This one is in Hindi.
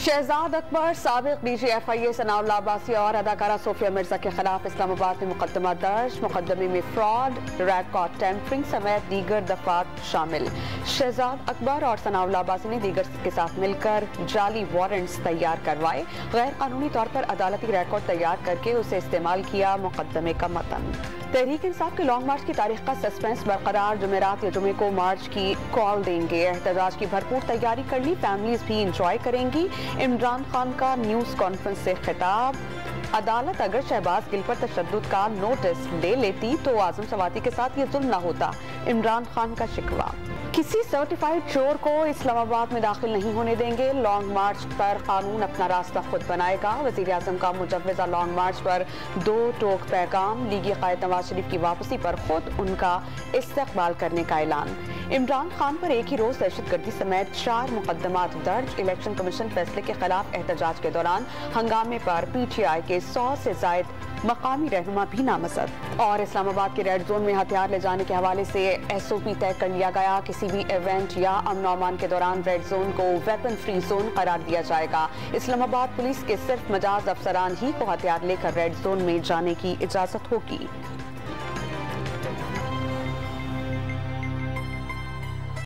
शहजाद अकबर, साबिक DGFIA सनाउल्लाह अब्बासी और अदाकारा सोफिया मिर्जा के खिलाफ इस्लामाबाद में मुकदमा दर्ज। मुकदमे में फ्रॉड, रिकॉर्ड टेम्परिंग समेत दीगर दफात शामिल। शहजाद अकबर और सनाउल्लाह अब्बासी ने दीगर के साथ मिलकर जाली वारंट्स तैयार करवाए, गैर कानूनी तौर पर अदालती रिकॉर्ड तैयार करके उसे इस्तेमाल किया। मुकदमे का मतन तहरीक इंसाफ के लॉन्ग मार्च की तारीख का सस्पेंस बरकरार। जुमेरात या जुमे को मार्च की कॉल देंगे। एहतजाज की भरपूर तैयारी कर ली, फैमिलीज भी इंजॉय करेंगी। इमरान खान का न्यूज़ कॉन्फ्रेंस से खिताब। अदालत अगर शहबाज गिल पर तशद्दुद का नोटिस ले लेती तो आजम सवाती के साथ ये जुल्म न होता। इमरान खान का शिकवा। किसी सर्टिफाइड चोर को इस्लामाबाद में दाखिल नहीं होने देंगे। लॉन्ग मार्च पर कानून अपना रास्ता खुद बनाएगा। वज़ीर आज़म का मुजव्वज़ा लॉन्ग मार्च पर 2 टोक पैगाम। लीगी क़ायद नवाज शरीफ की वापसी पर खुद उनका इस्तक़बाल करने का ऐलान। इमरान खान पर एक ही रोज दहशतगर्दी समेत 4 मुकदमात दर्ज। इलेक्शन कमीशन फैसले के खिलाफ एहतजाज के दौरान हंगामे पर PTI के 100 से जायद मकामी रहनुमा भी नामजद। और इस्लामाबाद के रेड जोन में हथियार ले जाने के हवाले से SOP तय कर लिया गया। किसी भी इवेंट या अमन अमान के दौरान रेड जोन को वेपन फ्री जोन करार दिया जाएगा। इस्लामाबाद पुलिस के सिर्फ मजाज अफसरान ही को हथियार लेकर रेड जोन में जाने की इजाजत होगी।